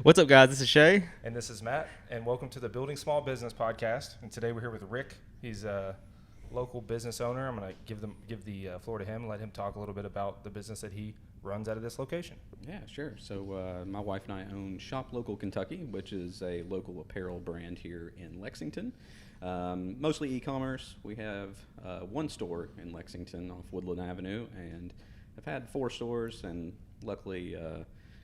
What's up, guys? This is Shae. And this is Matt, and welcome to the Building Small Business Podcast. And today we're here with Rick. He's a local business owner. I'm going to give the floor to him and let him talk a little bit about the business that he runs out of this location. Yeah, sure. So my wife and I own Shop Local Kentucky, which is a local apparel brand here in Lexington. Mostly e-commerce. We have one store in Lexington off Woodland Avenue, and have had 4 stores, and luckily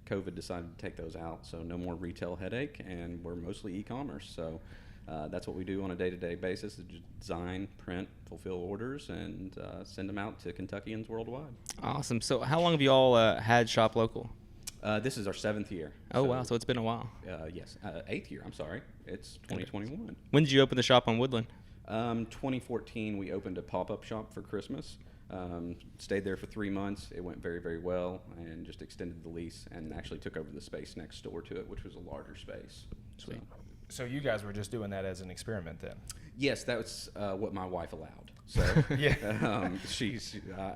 COVID decided to take those out, so no more retail headache, and we're mostly e-commerce. So that's what we do on a day-to-day basis, is design, print, fulfill orders, and send them out to Kentuckians worldwide. Awesome. So how long have you all had Shop Local? This is our 7th year. Oh, wow. So it's been a while. Yes. 8th year, I'm sorry. It's 2021. When did you open the shop on Woodland? 2014, we opened a pop-up shop for Christmas. Stayed there for 3 months. It went very, very well, and just extended the lease and actually took over the space next door to it, which was a larger space. Sweet. So you guys were just doing that as an experiment then? Yes, that was what my wife allowed. So Yeah.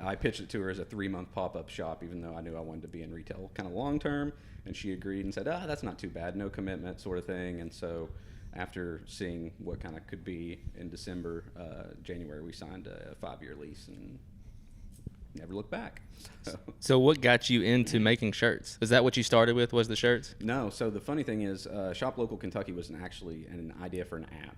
I pitched it to her as a 3-month pop-up shop, even though I knew I wanted to be in retail kind of long-term, and she agreed and said, that's not too bad, no commitment sort of thing. And so after seeing what kind of could be in January, we signed a 5-year lease and never looked back. So what got you into making shirts? Is that what you started with, was the shirts? No. So the funny thing is, Shop Local Kentucky was actually an idea for an app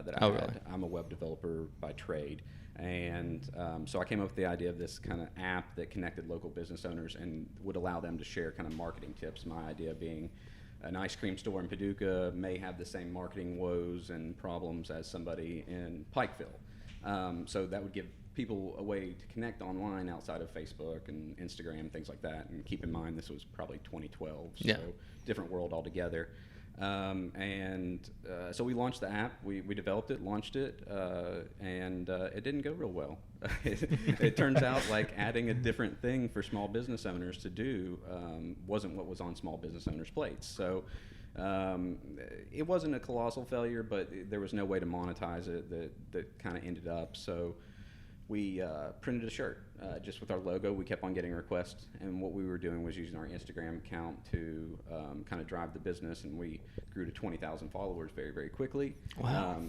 that I had. Really? I'm a web developer by trade. And so I came up with the idea of this kind of app that connected local business owners and would allow them to share kind of marketing tips. My idea being an ice cream store in Paducah may have the same marketing woes and problems as somebody in Pikeville. So that would give people a way to connect online outside of Facebook and Instagram, things like that. And keep in mind, this was probably 2012, so different world altogether. So we launched the app, we developed it, launched it, and it didn't go real well. It turns out like adding a different thing for small business owners to do wasn't what was on small business owners' plates. So it wasn't a colossal failure, but there was no way to monetize it that kind of ended up. So we printed a shirt just with our logo. We kept on getting requests, and what we were doing was using our Instagram account to kind of drive the business, and we grew to 20,000 followers very, very quickly. Wow.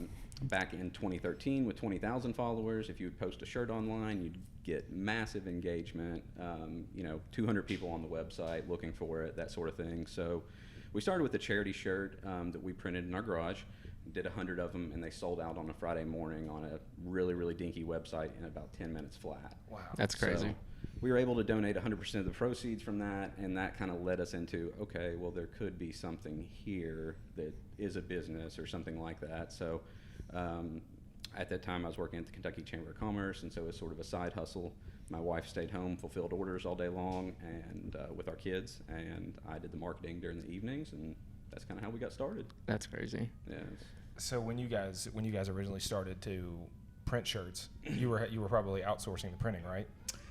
Back in 2013, with 20,000 followers, if you would post a shirt online, you'd get massive engagement, 200 people on the website looking for it, that sort of thing. So we started with a charity shirt that we printed in our garage. Did 100 of them, and they sold out on a Friday morning on a really, really dinky website in about 10 minutes flat. Wow. That's crazy. So we were able to donate 100% of the proceeds from that, and that kind of led us into, okay, well, there could be something here that is a business or something like that. So at that time, I was working at the Kentucky Chamber of Commerce, and so it was sort of a side hustle. My wife stayed home, fulfilled orders all day long, and with our kids, and I did the marketing during the evenings, and that's kind of how we got started. That's crazy. Yeah. So when you guys originally started to print shirts, you were probably outsourcing the printing, right?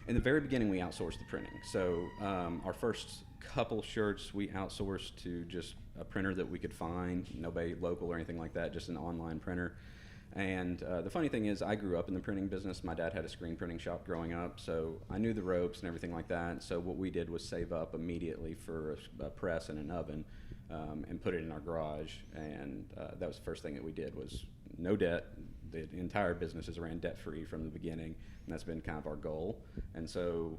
In the very beginning, we outsourced the printing. So our first couple shirts, we outsourced to just a printer that we could find, nobody local or anything like that, just an online printer. And the funny thing is, I grew up in the printing business. My dad had a screen printing shop growing up, so I knew the ropes and everything like that. So what we did was save up immediately for a press and an oven and put it in our garage. And that was the first thing that we did, was no debt. The entire business is ran debt-free from the beginning, and that's been kind of our goal. And so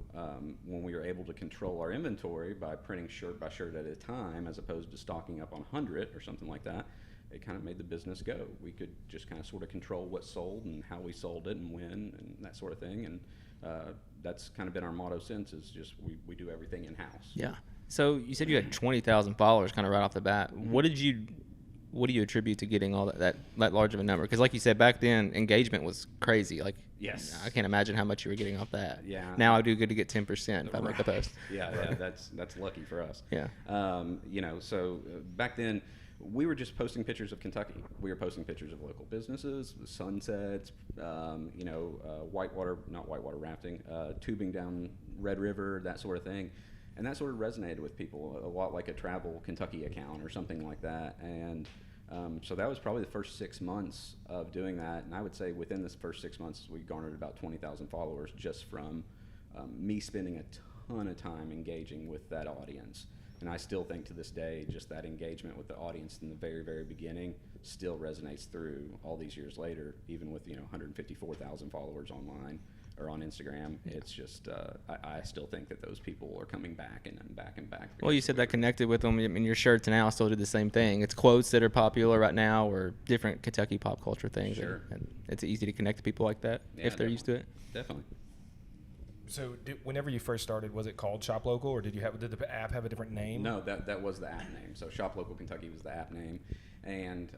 when we were able to control our inventory by printing shirt by shirt at a time, as opposed to stocking up on 100 or something like that, it kind of made the business go. We could just kind of sort of control what sold and how we sold it and when and that sort of thing. And that's kind of been our motto since, is just we do everything in-house. Yeah. So you said you had 20,000 followers kind of right off the bat. Mm-hmm. What do you attribute to getting all that large of a number? Because like you said, back then, engagement was crazy. Like, yes, I can't imagine how much you were getting off that. Yeah. Now I do good to get 10% if I make a post. Yeah, that's lucky for us. Yeah. So back then, we were just posting pictures of Kentucky. We were posting pictures of local businesses, sunsets, not whitewater rafting, tubing down Red River, that sort of thing. And that sort of resonated with people, a lot like a Travel Kentucky account or something like that. And so that was probably the first 6 months of doing that. And I would say within this first 6 months, we garnered about 20,000 followers just from me spending a ton of time engaging with that audience. And I still think to this day, just that engagement with the audience in the very, very beginning still resonates through all these years later, even with 154,000 followers online or on Instagram. It's just I still think that those people are coming back and back and back. Well, you said that connected with them. I mean, your shirts now still do the same thing. It's quotes that are popular right now, or different Kentucky pop culture things. Sure. And it's easy to connect to people like that if they're used to it. Definitely. So, whenever you first started, was it called Shop Local, or did the app have a different name? No, that was the app name. So Shop Local Kentucky was the app name, and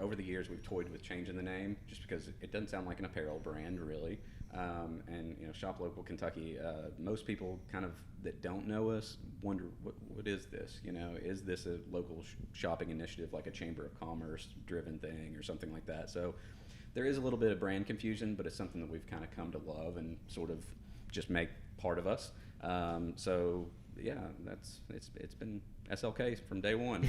over the years we've toyed with changing the name just because it doesn't sound like an apparel brand really. And Shop Local Kentucky. Most people kind of that don't know us wonder what is this? Is this a local shopping initiative like a Chamber of Commerce driven thing or something like that? So there is a little bit of brand confusion, but it's something that we've kind of come to love and sort of just make part of us. So yeah, it's been SLK from day one.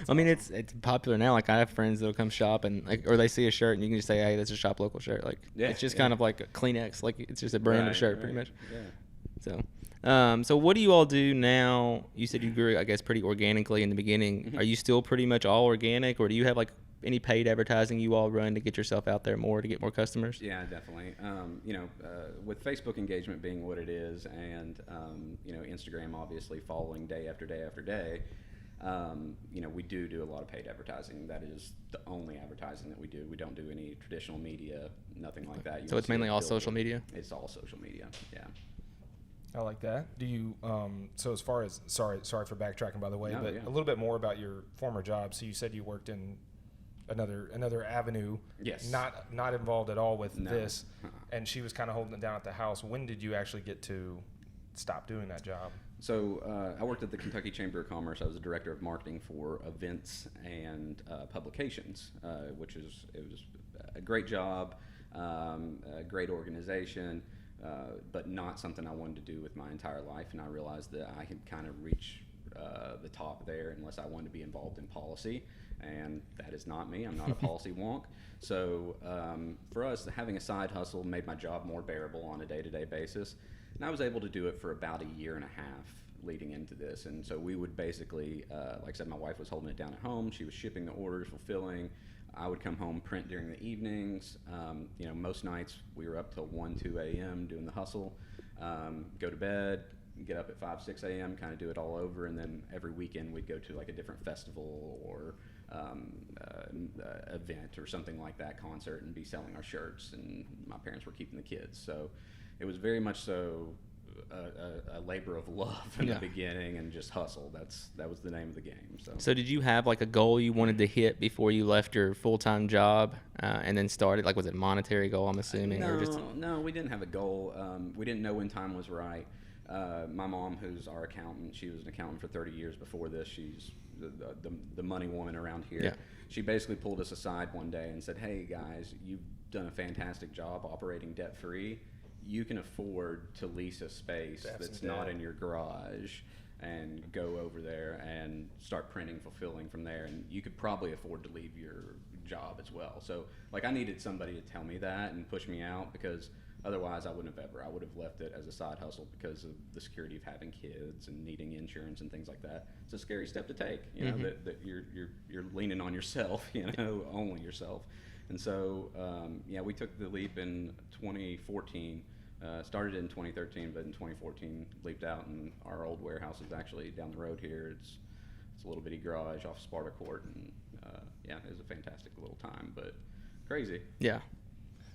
I mean, it's popular now. Like I have friends that'll come shop and or they see a shirt and you can just say, hey, that's a Shop Local shirt. Like it's just kind of like a Kleenex. Like it's just a branded shirt pretty much. Yeah. So what do you all do now? You said you grew, I guess, pretty organically in the beginning. Mm-hmm. Are you still pretty much all organic, or do you have like any paid advertising you all run to get yourself out there more to get more customers? Yeah, definitely. With Facebook engagement being what it is, and Instagram obviously following day after day after day, we do a lot of paid advertising. That is the only advertising that we do. We don't do any traditional media, nothing like that. So it's mainly all social media? It's all social media, yeah. I like that. Do you so as far as sorry for backtracking by the way, but yeah. a little bit more about your former job. So you said you worked in another avenue. Yes. Not involved at all with No. this, and she was kind of holding it down at the house. When did you actually get to stop doing that job? So I worked at the Kentucky Chamber of Commerce. I was the director of marketing for events and publications, it was a great job, a great organization, but not something I wanted to do with my entire life. And I realized that I could kind of reach the top there unless I wanted to be involved in policy. And that is not me. I'm not a policy wonk. So for us, having a side hustle made my job more bearable on a day-to-day basis. And I was able to do it for about a year and a half leading into this. And so we would basically, like I said, my wife was holding it down at home. She was shipping the orders, fulfilling. I would come home, print during the evenings. Most nights we were up till 1, 2 a.m. doing the hustle, go to bed, get up at 5, 6 a.m., kind of do it all over. And then every weekend we'd go to like a different festival or event or something like that, concert, and be selling our shirts. And my parents were keeping the kids. So it was very much so a labor of love in the beginning, and just hustle. That was the name of the game. So did you have like a goal you wanted to hit before you left your full-time job and then started? Like, was it a monetary goal, I'm assuming? No, we didn't have a goal. We didn't know when time was right. My mom, who's our accountant, she was an accountant for 30 years before this. She's the money woman around here. Yeah. She basically pulled us aside one day and said, hey guys, you've done a fantastic job operating debt-free. You can afford to lease a space that's not in your garage and go over there and start printing, fulfilling from there. And you could probably afford to leave your job as well. So like I needed somebody to tell me that and push me out, because otherwise I wouldn't have ever. I would have left it as a side hustle because of the security of having kids and needing insurance and things like that. It's a scary step to take, that you're leaning on yourself, only yourself. And so, we took the leap in 2014. Started in 2013, but in 2014 leaped out, and our old warehouse is actually down the road here. It's a little bitty garage off Sparta Court, and it was a fantastic little time, but crazy. Yeah.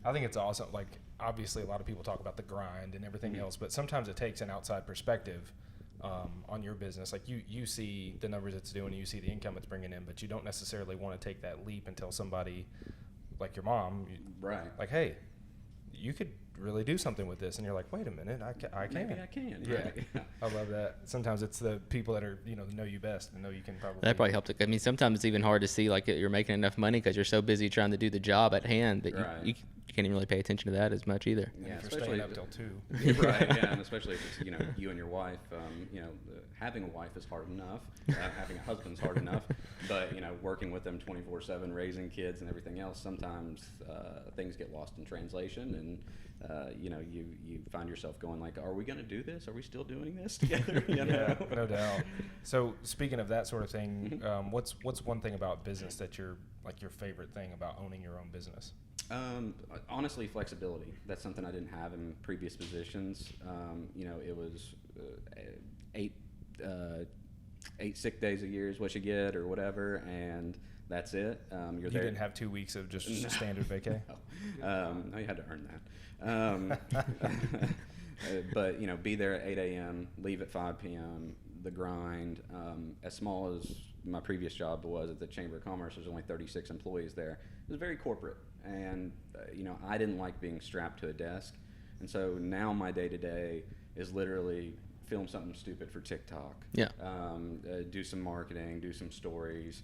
I think it's awesome. Like, obviously, a lot of people talk about the grind and everything else, but sometimes it takes an outside perspective on your business. Like, you see the numbers it's doing, you see the income it's bringing in, but you don't necessarily want to take that leap until somebody, like your mom, right? Like, hey, you could really do something with this, and you're like, wait a minute, I can. Maybe I can. Yeah, right? I love that. Sometimes it's the people that are know you best and know you can probably. That probably helped. I mean, sometimes it's even hard to see like you're making enough money because you're so busy trying to do the job at hand that you can't even really pay attention to that as much either. And Yeah, if you're especially staying up till 2. right. Yeah, and especially if it's you and your wife. Having a wife is hard enough. Having a husband's hard enough. But working with them 24/7, raising kids and everything else, sometimes things get lost in translation, and you find yourself going like, are we going to do this? Are we still doing this together? Yeah, no doubt. So speaking of that sort of thing, what's one thing about business that your favorite thing about owning your own business? Honestly, flexibility. That's something I didn't have in previous positions. It was 8 sick days a year is what you get or whatever, and that's it. You didn't have 2 weeks of just standard vacay? No, you had to earn that. But be there at 8 a.m., leave at 5 p.m., the grind. As small as my previous job was at the Chamber of Commerce, there's only 36 employees there. It was very corporate, and I didn't like being strapped to a desk. And so now my day-to-day is literally film something stupid for TikTok, do some marketing, do some stories,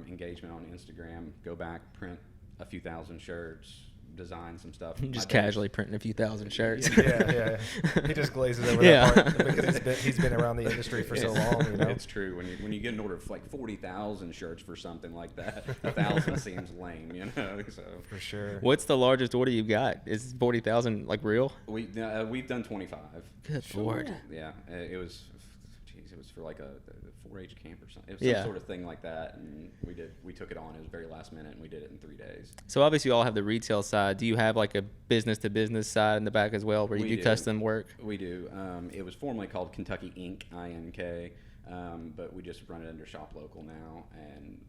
engagement on Instagram, go back, print a few thousand shirts, design some stuff. Just casually printing a few thousand shirts. Yeah. He just glazes over that part because he's been around the industry for so long. It's true. When you get an order of like 40,000 shirts for something like that, 1,000 seems lame, So for sure. What's the largest order you've got? Is 40,000 like real? We've done 25. Good Lord. Yeah, it was for like a 4-H camp or something. It was some sort of thing like that, and we took it on. It was very last minute, and we did it in 3 days. So obviously you all have the retail side. Do you have like a business-to-business side in the back as well, where you do custom work? We do. It was formerly called Kentucky Inc., INK, but we just run it under Shop Local now. And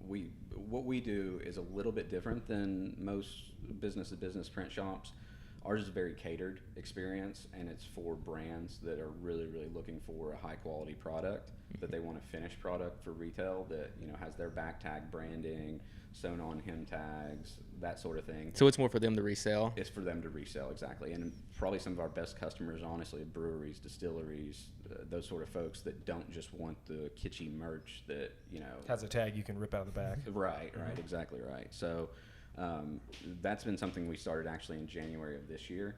what we do is a little bit different than most business-to-business print shops. Ours is a very catered experience, and it's for brands that are really, really looking for a high-quality product, that they want a finished product for retail that has their back tag branding, sewn-on hem tags, that sort of thing. So it's more for them to resell? It's for them to resell, exactly. And probably some of our best customers, honestly, breweries, distilleries, those sort of folks that don't just want the kitschy merch that, has a tag you can rip out of the back. Right, exactly right. So that's been something we started actually in January of this year.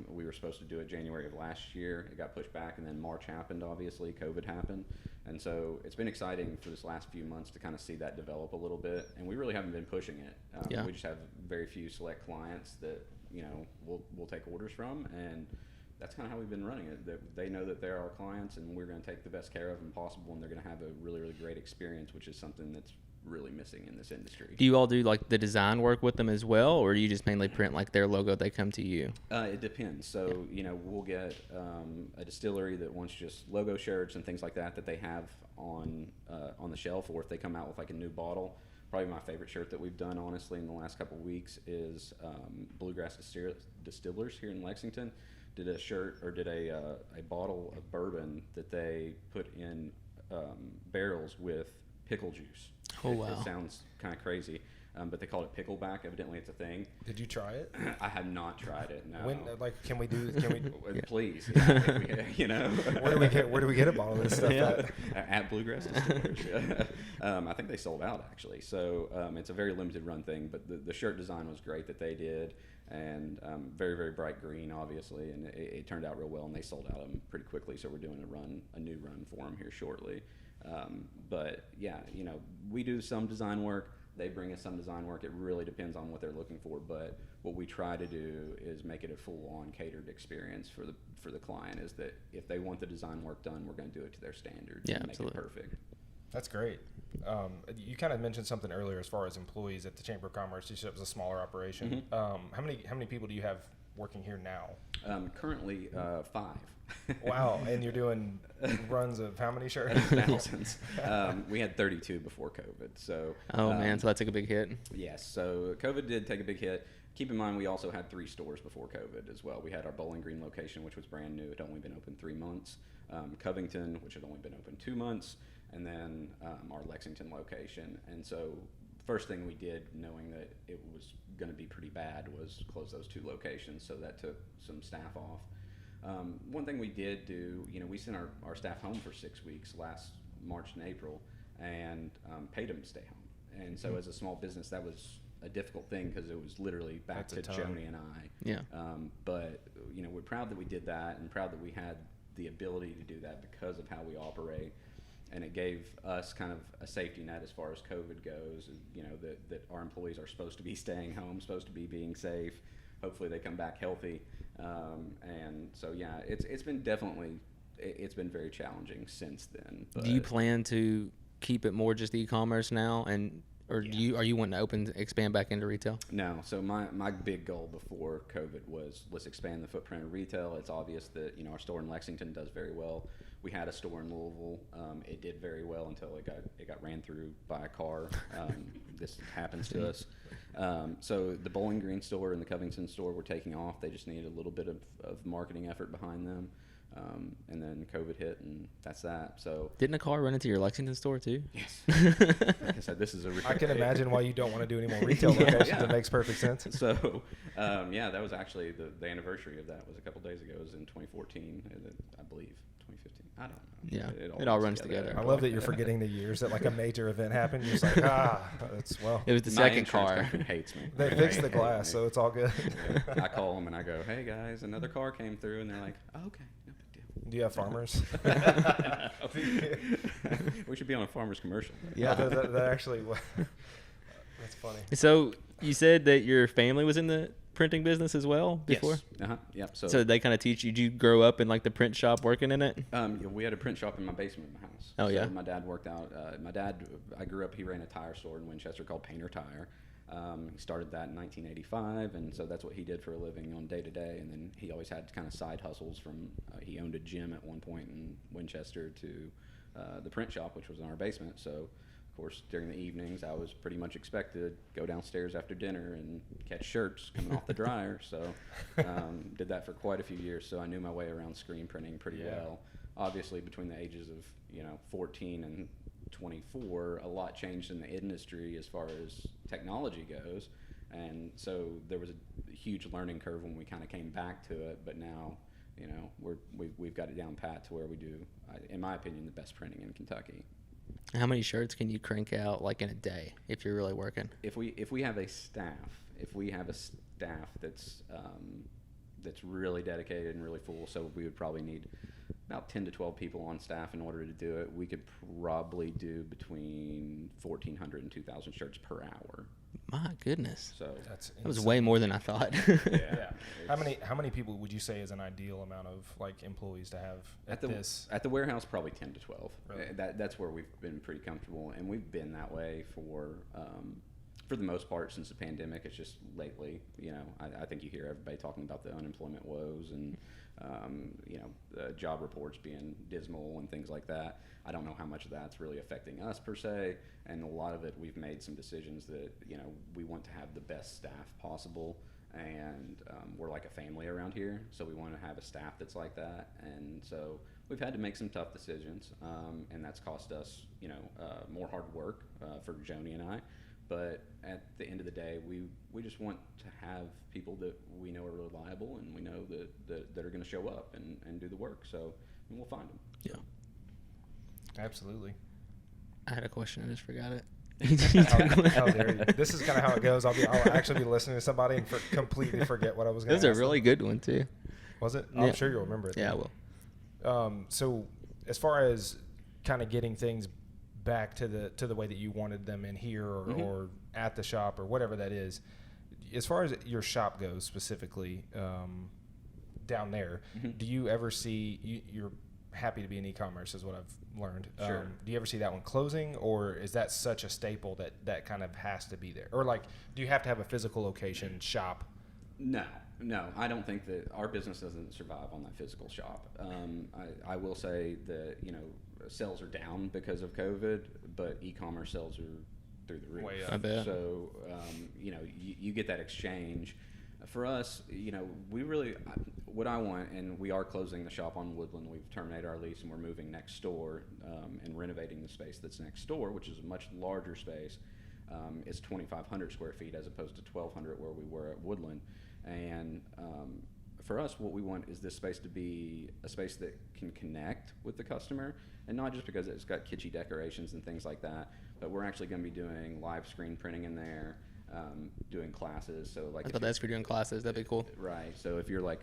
We were supposed to do it January of last year. It got pushed back, and then March happened, obviously. COVID happened. And so it's been exciting for this last few months to kind of see that develop a little bit. And we really haven't been pushing it. We just have very few select clients that, we'll take orders from. And that's kind of how we've been running it. That they know that they're our clients, and we're going to take the best care of them possible, and they're going to have a really, really great experience, which is something that's really missing in this industry. Do you all do like the design work with them as well, or do you just mainly print like their logo, they come to you? It depends. So we'll get a distillery that wants just logo shirts and things like that they have on the shelf, or if they come out with like a new bottle. Probably my favorite shirt that we've done, honestly, in the last couple of weeks is Bluegrass Distillers here in Lexington did a shirt, or did a bottle of bourbon that they put in barrels with pickle juice. Oh, wow. It sounds kind of crazy, but they call it pickleback. Evidently, it's a thing. Did you try it? I have not tried it. No. Can we? Please. Yeah, Where do we get a bottle of this stuff at Bluegrass Distillers. I think they sold out actually. So it's a very limited run thing. But the shirt design was great that they did, and very, very bright green, obviously, and it turned out real well. And they sold out them pretty quickly. So we're doing a new run for them here shortly. But yeah, we do some design work. They bring us some design work. It really depends on what they're looking for. But what we try to do is make it a full-on catered experience for the client. Is that if they want the design work done, we're going to do it to their standards. Yeah, and absolutely. Make it perfect. That's great. You kind of mentioned something earlier as far as employees at the Chamber of Commerce. You said it was a smaller operation. Mm-hmm. How many people do you have working here now? Currently, 5. Wow, and you're doing runs of how many shirts? Thousands. We had 32 before COVID. So. Man, so that took a big hit. Yes, so COVID did take a big hit. Keep in mind, we also had 3 stores before COVID as well. We had our Bowling Green location, which was brand new. It had only been open 3 months. Covington, which had only been open 2 months. And then our Lexington location. And so first thing we did, knowing that it was going to be pretty bad, was close those 2 locations. So that took some staff off. One thing we did do, we sent our staff home for 6 weeks last March and April, and paid them to stay home. And so as a small business, that was a difficult thing because it was literally back to Joni and I. Yeah. But we're proud that we did that, and proud that we had the ability to do that because of how we operate. And it gave us kind of a safety net as far as COVID goes. That our employees are supposed to be staying home, supposed to be being safe. Hopefully they come back healthy. And so, yeah, it's been very challenging since then. But do you plan to keep it more just e-commerce now, or are you wanting to expand back into retail? No. So my big goal before COVID was, let's expand the footprint of retail. It's obvious that our store in Lexington does very well. We had a store in Louisville. It did very well until it got ran through by a car. This happens to us. So the Bowling Green store and the Covington store were taking off. They just needed a little bit of marketing effort behind them. And then COVID hit, and that's that. So didn't a car run into your Lexington store too? Yes. Like I said, this is I can imagine why you don't want to do any more retail locations. Yeah. It makes perfect sense. So, that was actually the anniversary of that was a couple days ago. It was in 2014, I believe. 2015. I don't know. Yeah, it all runs together. I love that you're forgetting the years that like a major event happened. You're just like, it was the second car. Company hates me. They fixed the glass, so it's all good. I call them and I go, hey guys, another car came through, and they're like, oh, okay, no big deal. Do you have farmers? We should be on a farmer's commercial. Yeah, that actually. That's funny. So you said that your family was in the printing business as well before? Yes. Yep. So they kind of teach you. Did you grow up in like the print shop working in it? We had a print shop in my basement of my house. Oh, yeah. My dad worked out. I grew up. He ran a tire store in Winchester called Paynter Tire. He started that in 1985, and so that's what he did for a living on day to day. And then he always had kind of side hustles from. He owned a gym at one point in Winchester to the print shop, which was in our basement. So. Of course, during the evenings, I was pretty much expected to go downstairs after dinner and catch shirts coming off the dryer. So did that for quite a few years. So I knew my way around screen printing pretty well. Obviously, between the ages of 14 and 24, a lot changed in the industry as far as technology goes. And so there was a huge learning curve when we kind of came back to it. But now, we've got it down pat to where we do, in my opinion, the best printing in Kentucky. How many shirts can you crank out like in a day if you're really working? If we have a staff that's really dedicated and really full, so we would probably need about 10 to 12 people on staff in order to do it. We could probably do between 1,400 and 2,000 shirts per hour. My goodness. So that was way more than I thought. Yeah. How many people would you say is an ideal amount of like employees to have at Really? That's where we've been pretty comfortable, and we've been that way for the most part since the pandemic. It's just lately, I think you hear everybody talking about the unemployment woes and the job reports being dismal and things like that. I don't know how much of that's really affecting us per se, and a lot of it we've made some decisions that we want to have the best staff possible, and we're like a family around here, so we want to have a staff that's like that, and so we've had to make some tough decisions, and that's cost us more hard work for Joni and I. But at the end of the day, we just want to have people that we know are reliable and we know that are going to show up and do the work. So we'll find them. Yeah. Absolutely. I had a question. I just forgot it. How dare you? This is kind of how it goes. I'll actually be listening to somebody and completely forget what I was going to ask. That was a really good one, too. Was it? Yeah. I'm sure you'll remember it. Yeah, I will. So as far as kind of getting things back to the way that you wanted them in here or at the shop or whatever that is, as far as your shop goes specifically down there, do you ever see you're happy to be in e-commerce is what I've learned. Sure. Do you ever see that one closing, or is that such a staple that kind of has to be there? Or like, do you have to have a physical location shop? No, I don't think that our business doesn't survive on that physical shop. I will say that, sales are down because of COVID, but e-commerce sales are through the roof. Way up. I bet. So, you get that exchange. For us, we really, what I want, and we are closing the shop on Woodland. We've terminated our lease and we're moving next door and renovating the space that's next door, which is a much larger space. It's 2,500 square feet as opposed to 1,200 where we were at Woodland. And for us, what we want is this space to be a space that can connect with the customer, and not just because it's got kitschy decorations and things like that, but we're actually going to be doing live screen printing in there. doing classes. So like, I thought that's for doing classes. That'd be cool. Right. So if you're like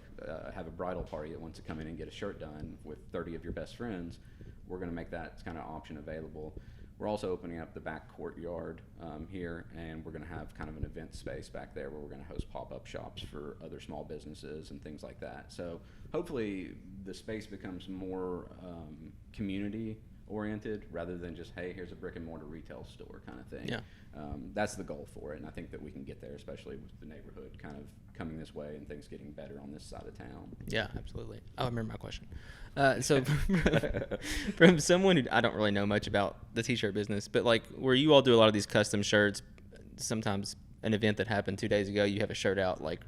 have a bridal party that wants to come in and get a shirt done with 30 of your best friends, we're going to make that kind of option available. We're also opening up the back courtyard here, and we're going to have kind of an event space back there where we're going to host pop-up shops for other small businesses and things like that. So hopefully the space becomes more community oriented rather than just, hey, here's a brick and mortar retail store kind of thing. Yeah. That's the goal for it, and I think that we can get there, especially with the neighborhood kind of coming this way and things getting better on this side of town. Yeah, absolutely. I remember my question. So from someone who, I don't really know much about the t-shirt business, but like where you all do a lot of these custom shirts, sometimes an event that happened 2 days ago, you have a shirt out like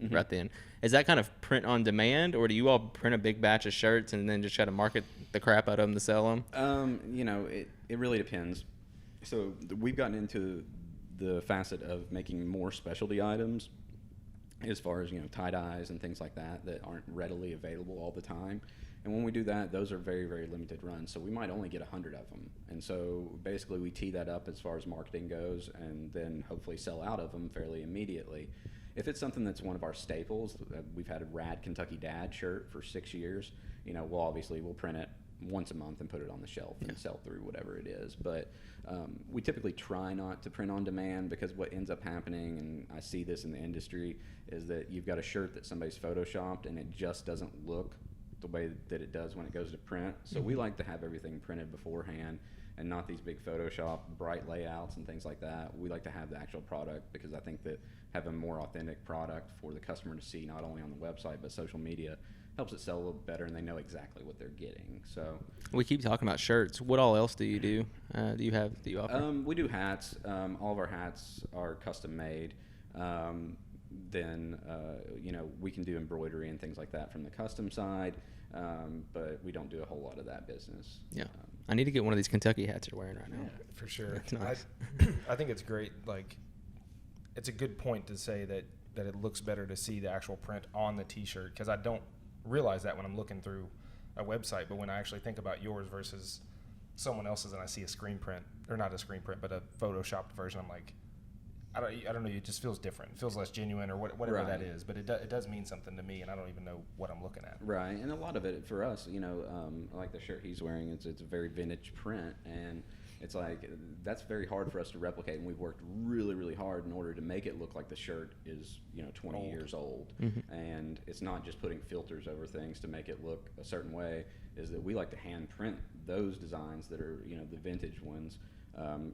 right then. Is that kind of print on demand, or do you all print a big batch of shirts and then just try to market the crap out of them to sell them? You know, it really depends. So we've gotten into the facet of making more specialty items as far as, you know, tie-dyes and things like that that aren't readily available all the time. And when we do that, those are very, very limited runs. So we might only get 100 of them. And so basically we tee that up as far as marketing goes and then hopefully sell out of them fairly immediately. If it's something that's one of our staples, we've had a Rad Kentucky Dad shirt for 6 years. You know, we'll print it once a month and put it on the shelf and sell through whatever it is. But we typically try not to print on demand, because what ends up happening, and I see this in the industry, is that you've got a shirt that somebody's photoshopped and it just doesn't look the way that it does when it goes to print. So we like to have everything printed beforehand and not these big Photoshop bright layouts and things like that. We like to have the actual product, because I think that having a more authentic product for the customer to see, not only on the website but social media, helps it sell a little better, and they know exactly what they're getting. So we keep talking about shirts. What all else do you do? Do you offer? We do hats. All of our hats are custom made. Then you know, we can do embroidery and things like that from the custom side, but we don't do a whole lot of that business. Yeah. I need to get one of these Kentucky hats you're wearing right now. Yeah, for sure. That's nice. I think it's great. Like, it's a good point to say that it looks better to see the actual print on the t-shirt, because I don't realize that when I'm looking through a website, but when I actually think about yours versus someone else's and I see a screen print, or not a screen print, but a photoshopped version, I'm like, I don't know, it just feels different. It feels less genuine, or whatever Right. that is, but it does mean something to me, and I don't even know what I'm looking at. Right, and a lot of it for us, you know, like the shirt he's wearing, it's a very vintage print, and it's like, that's very hard for us to replicate, and we've worked really, really hard in order to make it look like the shirt is, you know, 20 years old. And it's not just putting filters over things to make it look a certain way, is that we like to hand print those designs that are, you know, the vintage ones.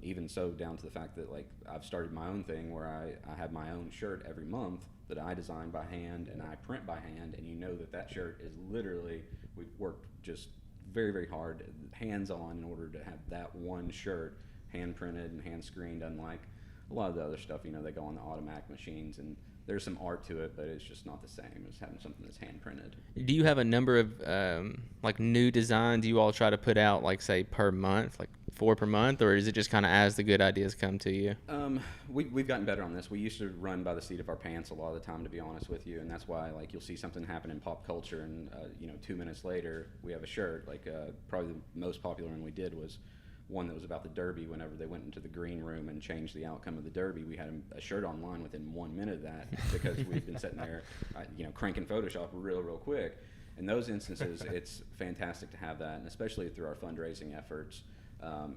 Even so, down to the fact that, like, I've started my own thing where I have my own shirt every month that I design by hand and I print by hand, and you know that shirt is literally, we've worked just very, very hard, hands-on, in order to have that one shirt hand-printed and hand-screened, unlike a lot of the other stuff, you know, they go on the automatic machines, and there's some art to it, but it's just not the same as having something that's hand-printed. Do you have a number of like new designs you all try to put out, like say per month, like 4 per month, or is it just kind of as the good ideas come to you? We've gotten better on this. We used to run by the seat of our pants a lot of the time, to be honest with you, and that's why, like, you'll see something happen in pop culture, and you know, 2 minutes later we have a shirt. Like, probably the most popular one we did was one that was about the Derby. Whenever they went into the green room and changed the outcome of the Derby, we had a shirt online within 1 minute of that, because we've been sitting there, you know, cranking Photoshop real quick. In those instances, it's fantastic to have that, and especially through our fundraising efforts.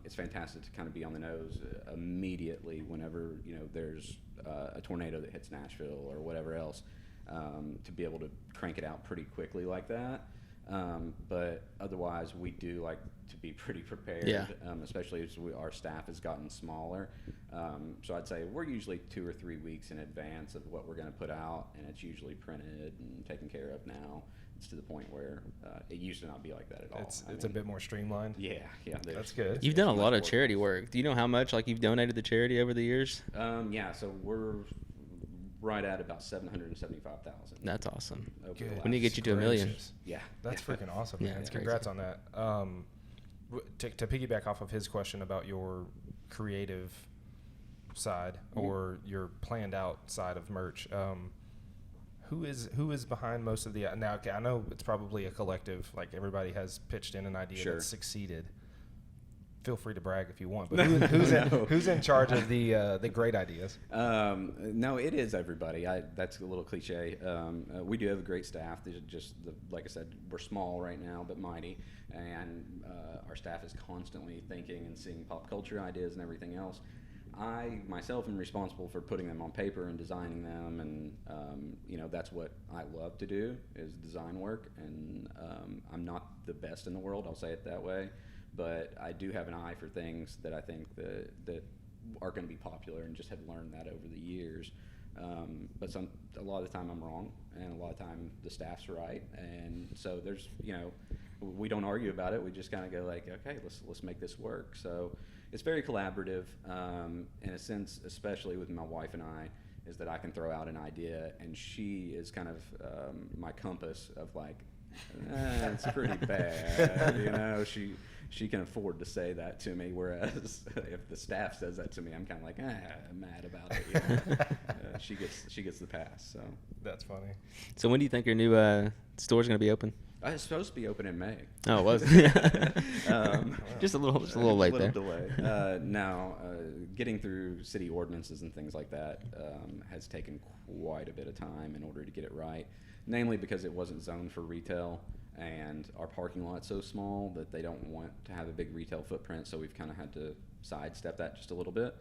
It's fantastic to kind of be on the nose immediately whenever, you know, there's a tornado that hits Nashville or whatever else, to be able to crank it out pretty quickly like that. But otherwise, we do like to be pretty prepared, especially as our staff has gotten smaller. So I'd say we're usually 2 or 3 weeks in advance of what we're going to put out, and it's usually printed and taken care of now. It's to the point where it used to not be like that at all. It's a bit more streamlined. Yeah. That's good. You've done a lot of charity work. Do you know how much, like, you've donated to charity over the years? Yeah, so we're right at about $775,000. That's awesome. Good. We need to get you to $1 million. Yeah. That's freaking awesome, Yeah, man. that's Congrats on that. To piggyback off of his question about your creative side or your planned out side of merch, who is behind most of the now? Okay, I know it's probably a collective. Like, everybody has pitched in an idea Sure. that's succeeded. Feel free to brag if you want. But who's in charge of the great ideas? No, it is everybody. That's a little cliche. We do have a great staff. These are just like I said, we're small right now, but mighty, and our staff is constantly thinking and seeing pop culture ideas and everything else. I myself am responsible for putting them on paper and designing them, and that's what I love to do is design work. And I'm not the best in the world, I'll say it that way, but I do have an eye for things that I think that are going to be popular, and just have learned that over the years. But a lot of the time I'm wrong, and a lot of the time the staff's right, and so there's we don't argue about it. We just kind of go like, okay, let's make this work. So it's very collaborative, in a sense, especially with my wife and I, is that I can throw out an idea, and she is kind of my compass of like, it's pretty bad. She can afford to say that to me, whereas if the staff says that to me, I'm kind of like, I'm mad about it. She gets the pass. So that's funny. So when do you think your new store's going to be open? It's supposed to be open in May. Oh, it was. Just a little late there. Delay. Now, getting through city ordinances and things like that has taken quite a bit of time in order to get it right. Namely because it wasn't zoned for retail, and our parking lot's so small that they don't want to have a big retail footprint. So we've kind of had to sidestep that just a little bit.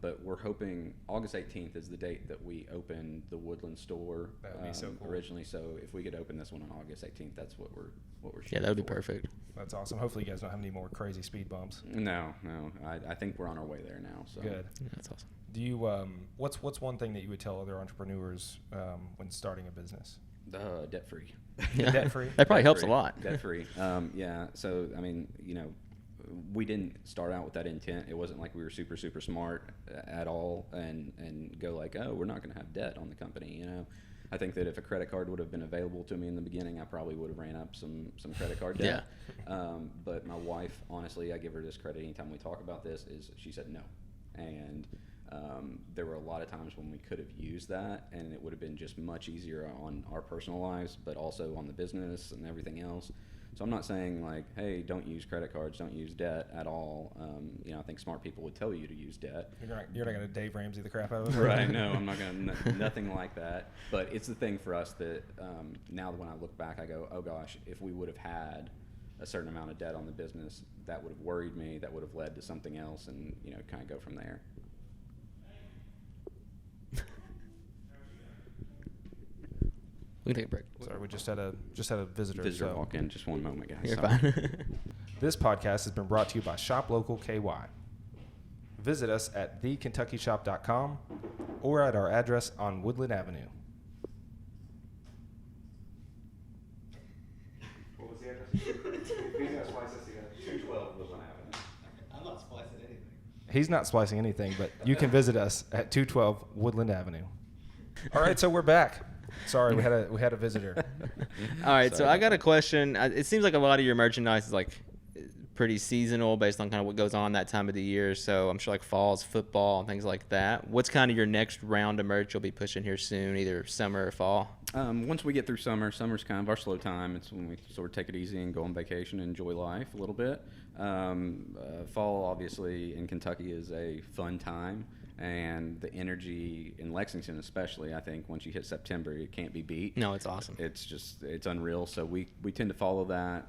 But we're hoping August 18th is the date that we open the Woodland store. That would be so cool. Originally. So if we could open this one on August 18th, that's what we're shooting. Yeah, that would be for. perfect. That's awesome. Hopefully you guys don't have any more crazy speed bumps. No. I think we're on our way there now. So good. Yeah, that's awesome. Do you what's one thing that you would tell other entrepreneurs when starting a business? Debt free. Debt free. That probably helps a lot. Debt free. Yeah. So I mean, we didn't start out with that intent. It wasn't like we were super smart at all, and go like, oh, we're not going to have debt on the company. I think that if a credit card would have been available to me in the beginning, I probably would have ran up some credit card debt. Yeah. But my wife, honestly, I give her this credit anytime we talk about this, is she said no. And there were a lot of times when we could have used that, and it would have been just much easier on our personal lives, but also on the business and everything else. So I'm not saying like, hey, don't use credit cards, don't use debt at all. I think smart people would tell you to use debt. You're not going to Dave Ramsey the crap out of it. Right, no, I'm not going to, nothing like that. But it's the thing for us that now when I look back, I go, oh gosh, if we would have had a certain amount of debt on the business, that would have worried me, that would have led to something else, and kind of go from there. We can take a break. Sorry, we just had a visitor. Visitor walk in. Just one moment, guys. You're Sorry. fine. This podcast has been brought to you by Shop Local KY. Visit us at thekentuckyshop.com or at our address on Woodland Avenue. What was the address? He's going to splice us together. 212 Woodland Avenue. I'm not splicing anything. He's not splicing anything, but you can visit us at 212 Woodland Avenue. All right, so we're back. Sorry, we had a visitor. All right, so I got a question. It seems like a lot of your merchandise is like pretty seasonal based on kind of what goes on that time of the year. So I'm sure like fall's football and things like that. What's kind of your next round of merch you'll be pushing here soon, either summer or fall? Once we get through summer's kind of our slow time. It's when we sort of take it easy and go on vacation and enjoy life a little bit. Fall, obviously, in Kentucky is a fun time. And the energy in Lexington, especially, I think once you hit September, it can't be beat. No, it's awesome. It's unreal. So we tend to follow that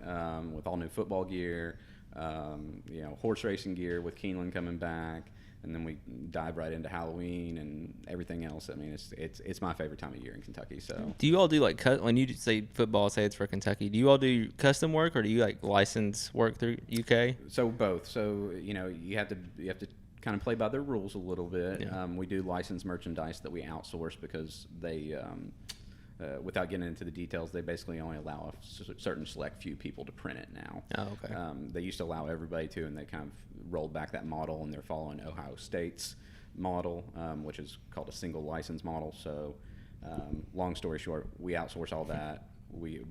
with all new football gear, horse racing gear with Keeneland coming back, and then we dive right into Halloween and everything else. I mean, it's my favorite time of year in Kentucky. So do you all do like when you say football, say it's for Kentucky? Do you all do custom work, or do you like license work through UK? So both. So you have to kind of play by their rules a little bit. Yeah. We do licensed merchandise that we outsource because they, without getting into the details, they basically only allow a certain select few people to print it now. Oh, okay. They used to allow everybody to, and they kind of rolled back that model, and they're following Ohio State's model, which is called a single license model. So long story short, we outsource all that.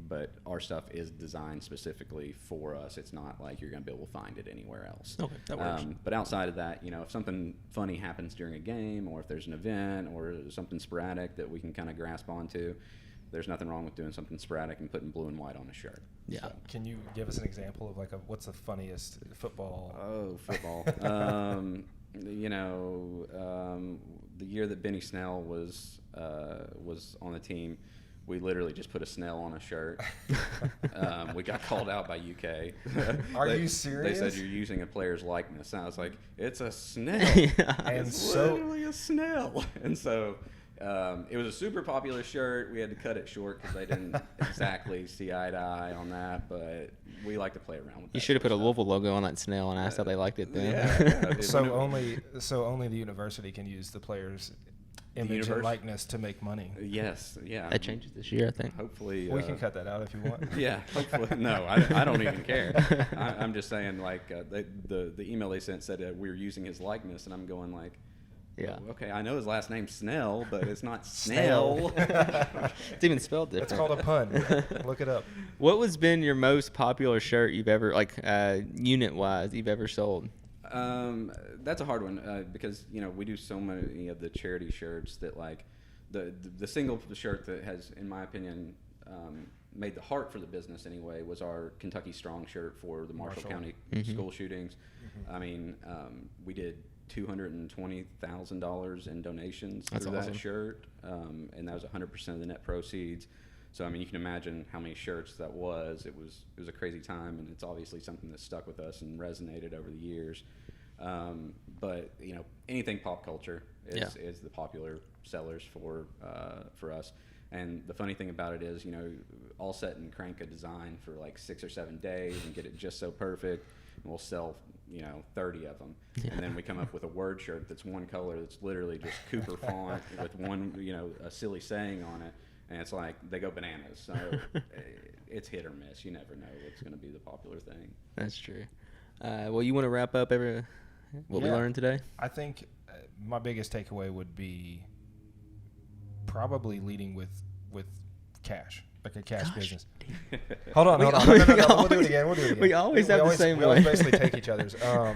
But our stuff is designed specifically for us. It's not like you're going to be able to find it anywhere else. Okay, that works. But outside of that, if something funny happens during a game, or if there's an event or something sporadic that we can kind of grasp onto, there's nothing wrong with doing something sporadic and putting blue and white on a shirt. Yeah. So. Can you give us an example of what's the funniest football? Oh, football. The year that Benny Snell was on the team, we literally just put a snail on a shirt. We got called out by UK. Are you serious? They said you're using a player's likeness. And I was like, it's a snail. And it's literally a snail. And so it was a super popular shirt. We had to cut it short because they didn't exactly see eye to eye on that. But we like to play around with that. You should have put a Louisville logo on that snail and asked how they liked it then. Yeah. So only the university can use the player's image and likeness to make money. Yes, yeah. That changes this year, I think. Hopefully. We can cut that out if you want. Yeah, hopefully. No, I don't even care. I'm just saying, the email they sent said we were using his likeness, and I'm going like, yeah. Oh, okay, I know his last name's Snell, but it's not Snail. It's even spelled different. It's called a pun. Look it up. What has been your most popular shirt you've ever, unit-wise, you've ever sold? That's a hard one because we do so many of the charity shirts that the single shirt that has, in my opinion, made the heart for the business anyway was our Kentucky Strong shirt for the Marshall County school shootings. I mean, we did $220,000 in donations through that shirt, and that was 100% of the net proceeds. So I mean, you can imagine how many shirts that was. It was a crazy time, and it's obviously something that stuck with us and resonated over the years. But anything pop culture is the popular sellers for us. And the funny thing about it is, All Set and crank a design for like 6 or 7 days and get it just so perfect, and we'll sell 30 of them. And then we come up with a word shirt that's one color that's literally just Cooper font with one a silly saying on it. And it's like they go bananas. So it's hit or miss. You never know what's going to be the popular thing. That's true. Well, you want to wrap up what we learned today? I think my biggest takeaway would be probably leading with cash, like a cash business. Hold on. No, we'll do it again. We always have the same way. We always basically take each other's. All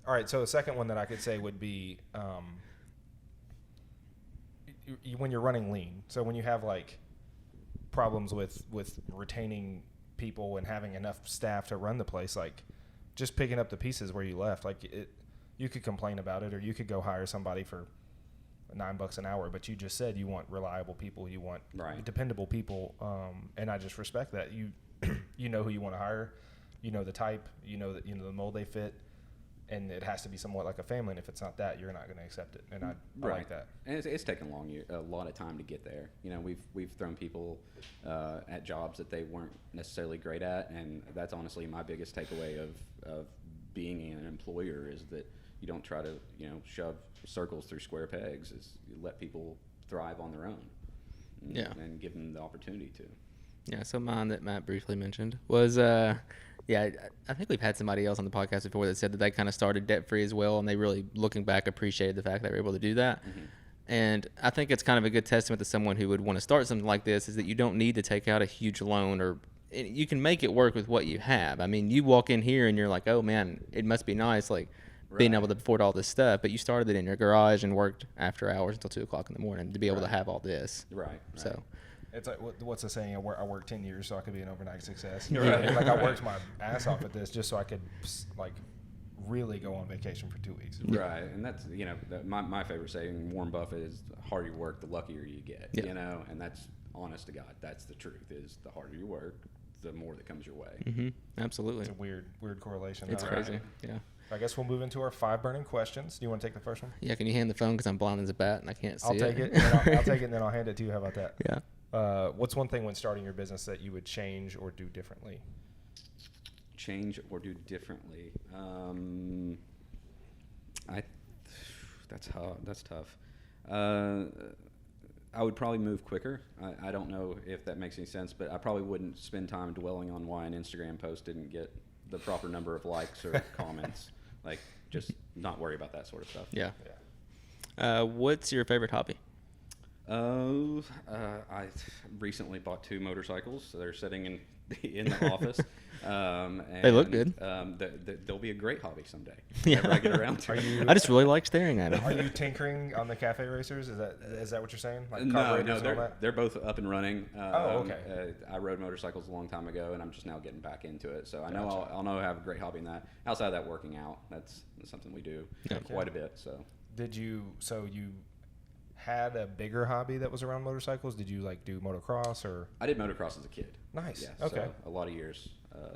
right, so the second one that I could say would be when you're running lean. So when you have problems with retaining people and having enough staff to run the place, just picking up the pieces where you left, you could complain about it, or you could go hire somebody for $9 an hour, but you just said you want reliable people, you want dependable people, and I just respect that. You know who you want to hire, the type, the mold they fit, and it has to be somewhat like a family. And if it's not that, you're not going to accept it. And I like that. And it's taken a lot of time to get there. We've thrown people at jobs that they weren't necessarily great at, and that's honestly my biggest takeaway of being an employer is that you don't try to shove circles through square pegs. Is you let people thrive on their own. And give them the opportunity to. Yeah. So mine that Matt briefly mentioned was I think we've had somebody else on the podcast before that said that they kind of started debt free as well, and they really, looking back, appreciated the fact they were able to do that. Mm-hmm. And I think it's kind of a good testament to someone who would want to start something like this is that you don't need to take out a huge loan, or you can make it work with what you have. I mean, you walk in here and you're like, oh man, it must be nice being able to afford all this stuff, but you started it in your garage and worked after hours until 2 o'clock in the morning to be able to have all this. Right. So it's like, what's the saying? I worked 10 years so I could be an overnight success. Right. I worked my ass off at this just so I could really go on vacation for 2 weeks. Right. And that's, my favorite saying, Warren Buffett, is the harder you work, the luckier you get, and that's honest to God. That's the truth, is the harder you work, the more that comes your way. Mm-hmm. Absolutely. It's a weird correlation. It's crazy. Yeah. I guess we'll move into our 5 burning questions. Do you want to take the first one? Yeah, can you hand the phone because I'm blind as a bat and I can't see I'll take it. I'll take it and then I'll hand it to you. How about that? Yeah. What's one thing when starting your business that you would change or do differently? Change or do differently? That's tough. I would probably move quicker. I don't know if that makes any sense, but I probably wouldn't spend time dwelling on why an Instagram post didn't get the proper number of likes or comments. Just not worry about that sort of stuff. Yeah. What's your favorite hobby? I recently bought 2 motorcycles. So they're sitting in the office. And, They look good. They'll be a great hobby someday. Yeah. Whenever I get around to it. I just really like staring at them. Are you tinkering on the cafe racers? Is that what you're saying? Like No, carburetors and all that? they're both up and running. Okay. I rode motorcycles a long time ago, and I'm just now getting back into it. So I Gotcha. know I'll know I have a great hobby in that. Outside of that, working out, that's something we do quite a bit. So You had a bigger hobby that was around motorcycles? Did you like do motocross or? I did motocross as a kid. Nice. Yeah, Okay. So a lot of years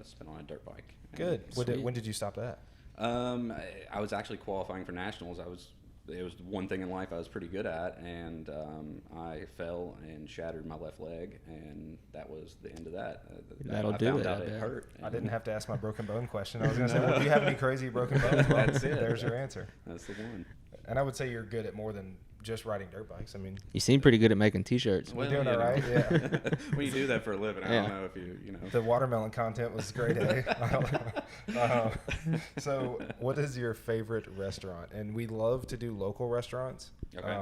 spent on a dirt bike. Good. Sweet. When did you stop that? I was actually qualifying for nationals. It was one thing in life I was pretty good at, and I fell and shattered my left leg, and that was the end of that. That'll I do found it, out I it bet. hurt. I didn't have to ask my broken bone question. I was going to say, well, do you have any crazy broken bones? Well, That's it. There's your answer. That's the one. And I would say you're good at more than just riding dirt bikes. I mean, You seem pretty good at making T-shirts. We're doing all right, yeah. When you do that for a living, I Yeah. don't know if you know. the watermelon content was great, eh? So what is your favorite restaurant? And we love to do local restaurants. Okay.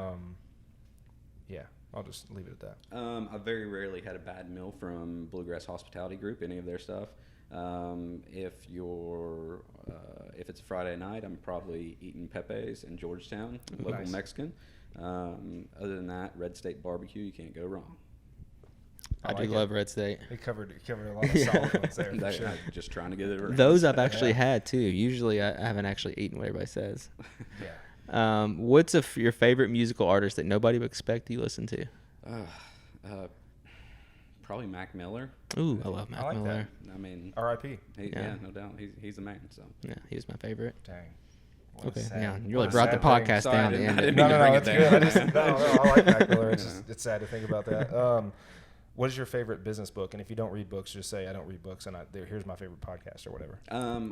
Yeah, I'll just leave it at that. I very rarely had a bad meal from Bluegrass Hospitality Group, any of their stuff. If it's a Friday night, I'm probably eating Pepe's in Georgetown, local Nice. Mexican. Other than that, Red State Barbecue, you can't go wrong. I like do love Red State. We covered a lot of solid ones there for sure. I'm just trying to get it right. Those I've actually Yeah. had too. Usually I haven't actually eaten what everybody says. Yeah. What's your favorite musical artist that nobody would expect you listen to? Probably Mac Miller. Ooh, I love Mac I like Miller. I mean, R.I.P. yeah, no doubt. He's the man. So. Yeah, he was my favorite. Dang. What a Okay, sad- yeah, you what really a brought the sad thing. podcast Sorry, I down to didn't- end I it. didn't No, mean to no, bring it's it good. down. I just, no, I like Mac Miller. It's Yeah. just, it's sad to think about that. What is your favorite business book? And if you don't read books, just say I don't read books, and here's my favorite podcast or whatever. I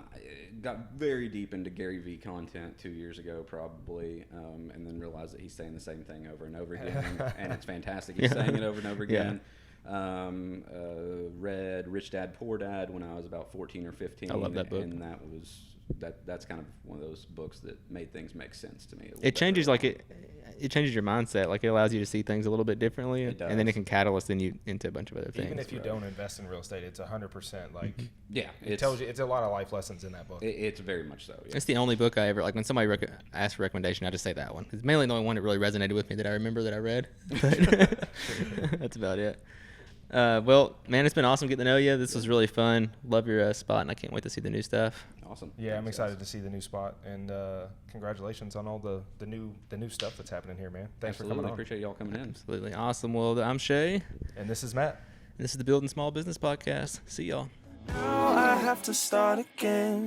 got very deep into Gary Vee content 2 years ago, probably, and then realized that he's saying the same thing over and over again, and it's fantastic. He's saying it over and over again. Read Rich Dad Poor Dad when I was about 14 or 15. I love that book. And that's kind of one of those books that made things make sense to me. a little It bit changes better. it changes your mindset. Like it allows you to see things a little bit differently, It and then it does. can catalyst you into a bunch of other things. Even if you right. don't invest in real estate, it's 100% like Yeah, it tells you. It's a lot of life lessons in that book. It's very much so. Yeah. It's the only book I ever like. When somebody asks for a recommendation, I just say that one. It's mainly the only one that really resonated with me that I remember that I read. But that's about it. Well, man, it's been awesome getting to know you. This was really fun. Love your spot, and I can't wait to see the new stuff. Awesome. Yeah, I'm Thanks, excited guys. to see the new spot, and congratulations on all the new stuff that's happening here, man. Thanks Absolutely. for coming on. Appreciate y'all coming in. Absolutely awesome. Well, I'm Shae, And this is Matt. and this is the Building Small Business Podcast. See y'all. Now I have to start again.